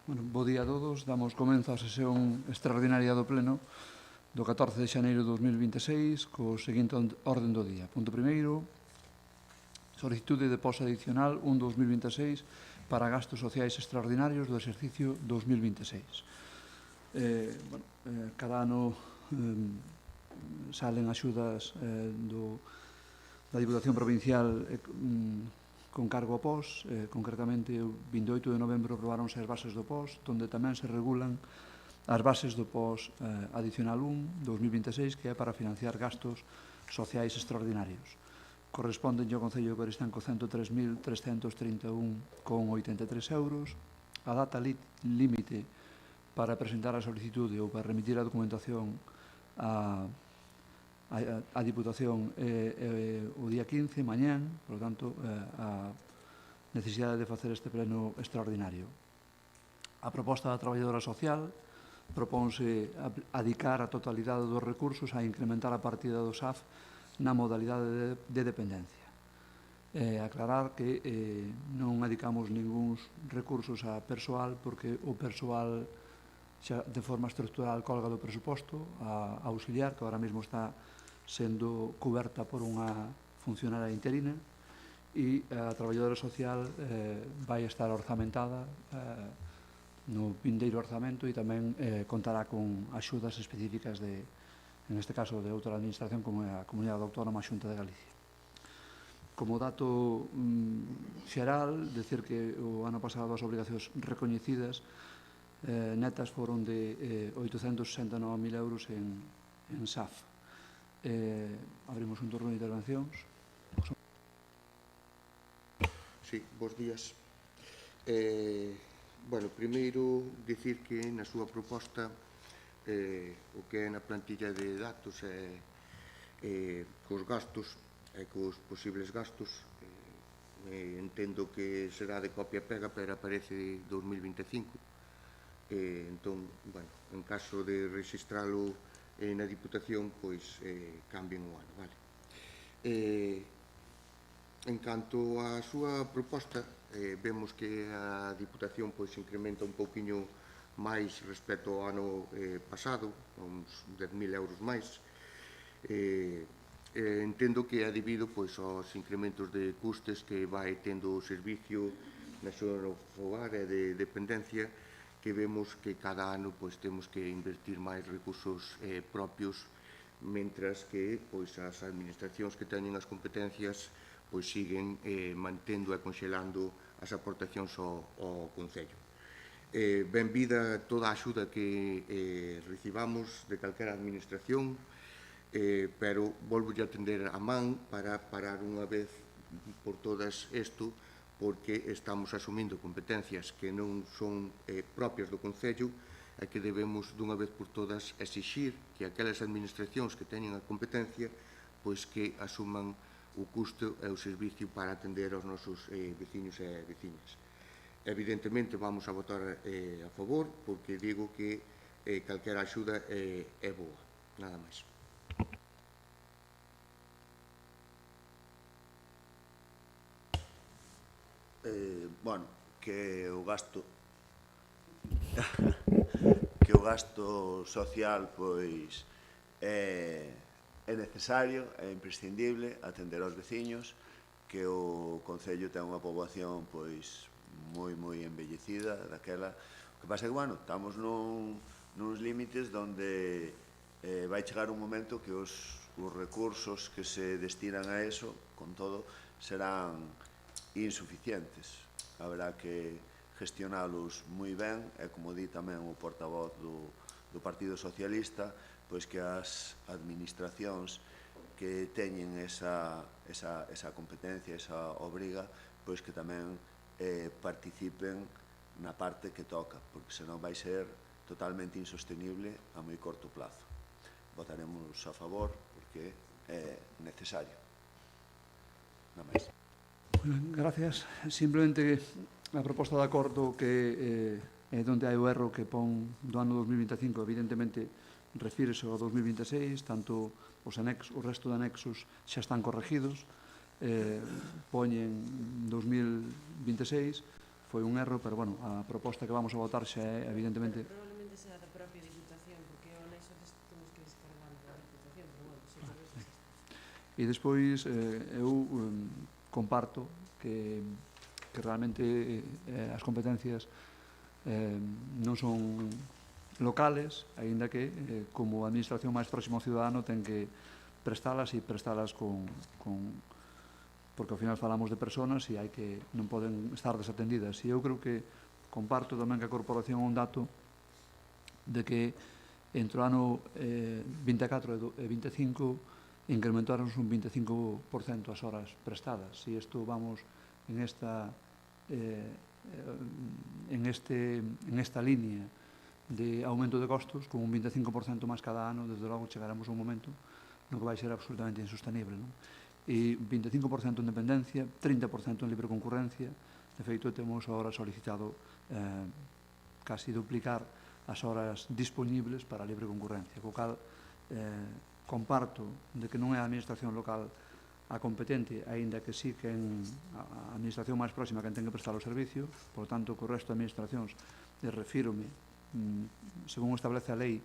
Bo día a todos. Damos comenzo á sesión extraordinaria do Pleno do 14 de xaneiro de 2026 co seguinte orden do día. Punto primeiro, solicitude de posta adicional 1-2026 para gastos sociais extraordinarios do exercicio 2026. Cada ano salen axudas da Diputación Provincial con cargo ao POS, concretamente o 28 de novembro aprobaronse as bases do POS, onde tamén se regulan as bases do POS adicional 1 2026, que é para financiar gastos sociais extraordinarios. Corresponden ao Concello de Coristanco 103.331,83 euros. A data límite para presentar a solicitude ou para remitir a documentación a Diputación o día 15, mañán, por lo tanto, a necesidade de facer este pleno extraordinario. A proposta da traballadora social propónse adicar a totalidade dos recursos a incrementar a partida do SAF na modalidade de dependencia. Aclarar que non adicamos ningúns recursos a persoal porque o persoal xa de forma estructural colga do presuposto, a auxiliar, que ahora mesmo está sendo coberta por unha funcionaria interina, e a traballadora social vai estar orzamentada no vindeiro orzamento e tamén contará con axudas específicas en este caso de outra administración como é a Comunidade Autónoma Xunta de Galicia. Como dato xeral, decir que o ano pasado as obrigacións recoñecidas netas foron de 869.000 euros en SAF. Abrimos un turno de intervencións. Sí, bons días. Primeiro, dicir que na súa proposta o que é na plantilla de datos cos gastos e cos posibles gastos entendo que será de copia-pega, pero aparece 2025. Entón, en caso de registralo na Diputación, pois cambien o ano, vale? En canto á súa proposta, vemos que a Diputación pois incrementa un pouquiño máis respecto ao ano pasado, uns 10.000 euros máis. Entendo que é debido pois aos incrementos de custes que vai tendo o servicio na súa fogar e de dependencia, que vemos que cada ano pois temos que invertir máis recursos propios, mentras que pois as administracións que teñen as competencias pois siguen mantendo e conxelando as aportacións ao Concello. Benvida toda a axuda que recibamos de calquera administración, pero volvo a atender a man para parar unha vez por todas isto, porque estamos asumindo competencias que non son propias do Concello e que debemos dunha vez por todas exixir que aquelas administracións que teñen a competencia pois que asuman o custo e o servicio para atender aos nosos veciños e veciñas. Evidentemente vamos a votar a favor porque digo que calquera axuda é boa, nada máis. Que o gasto social pois é necesario, é imprescindible atender aos veciños, que o Concello ten unha poboación pois moi envellecida daquela. O que pasa é que, estamos nuns límites onde vai chegar un momento que os recursos que se destinan a eso, con todo, serán insuficientes. Haberá que gestionalos moi ben e, como di tamén o portavoz do Partido Socialista, pois que as administracións que teñen esa competencia, esa obriga, pois que tamén participen na parte que toca, porque senón vai ser totalmente insostenible a moi corto plazo. Votaremos a favor porque é necesario. Nada máis. Gracias. Simplemente a proposta de acordo que é onde hai o erro que pon do ano 2025, evidentemente refírese ao 2026, tanto o resto de anexos xa están corregidos, poñen 2026, foi un erro, pero, bueno, a proposta que vamos a votar xa é, evidentemente... Probablemente sea da propia Diputación, porque o anexo temos que descargar da Diputación, pero, bueno, se por eso E despois, eu comparto que realmente as competencias non son locales, aínda que como administración máis próxima ao ciudadano ten que prestalas e prestalas porque ao final falamos de personas e non poden estar desatendidas. E eu creo que comparto tamén que a Corporación un dato de que entre o ano 24 e 25 incrementaron un 25% as horas prestadas. Si isto vamos en esta línea de aumento de costos, con un 25% máis cada ano, desde logo chegaremos a un momento no que vai ser absolutamente insostenible. E 25% en dependencia, 30% en libre concurrencia. De feito, temos agora solicitado casi duplicar as horas disponibles para a libre concurrencia, co cal comparto de que non é a administración local a competente, aínda que sí que a administración máis próxima que ten que prestar o servicio. Por tanto, co resto de administracións refírome, según establece a lei,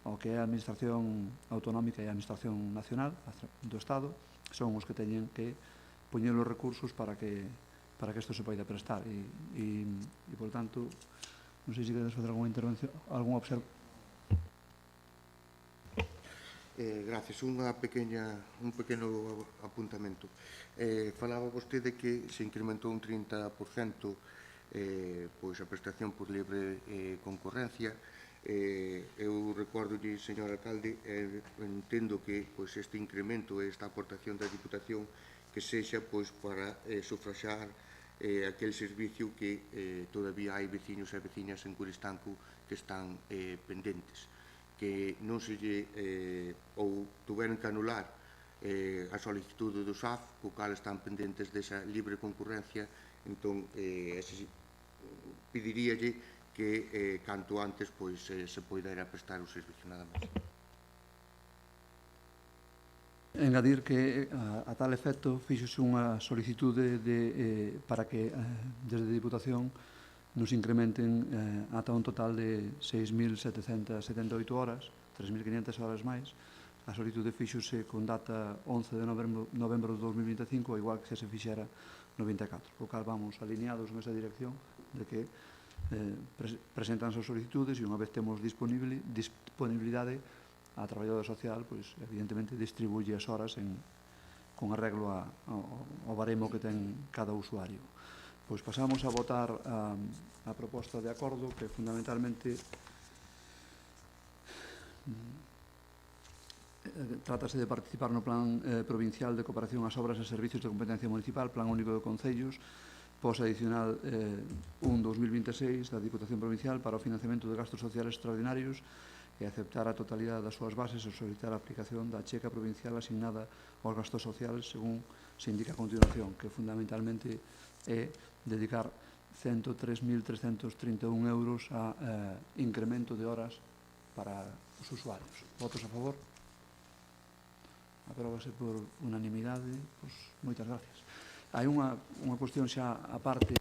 ao que é a administración autonómica e a administración nacional do Estado, son os que teñen que poñer os recursos para que isto se poida prestar. E por tanto, non sei se queres fazer alguna intervención, alguna observación. Gracias. Un pequeno apuntamento. Falaba vostede que se incrementou un 30% pois a prestación por libre concurrencia. Eu recordo, señor alcalde, entendo que pois este incremento e esta aportación da Diputación que sexa pois para sufraxar aquel servicio que todavía hai veciños e veciñas en Coristanco que están pendentes, que non se lle ou tuveron que anular a solicitude do SAF, co cal están pendentes desa libre concurrencia. Entón, pediríalle que canto antes pois se poida ir a prestar o servicio, nada máis. Engadir que a tal efecto fixose unha solicitude para que desde a Diputación nos incrementen ata un total de 6.778 horas, 3.500 horas máis. A solicitude fixose con data 11 de novembro de 2025, igual que se fixera no 24. O cal vamos alineados nesa dirección de que presentan as solicitudes e unha vez temos disponibilidade, a traballadora social, pois, evidentemente, distribuye as horas con arreglo ao baremo que ten cada usuario. Pois pasamos a votar a proposta de acordo, que fundamentalmente trátase de participar no Plan Provincial de Cooperación ás Obras e Servicios de Competencia Municipal, Plan Único de Concellos, pos adicional 1-2026 da Diputación Provincial para o financiamento de gastos sociales extraordinarios e aceptar a totalidade das súas bases e solicitar a aplicación da checa provincial asignada aos gastos sociales según se indica a continuación, que fundamentalmente é dedicar 103.331 euros a incremento de horas para os usuarios. Votos a favor? Apróbase por unanimidade. Pois, moitas gracias. Hai unha cuestión xa a parte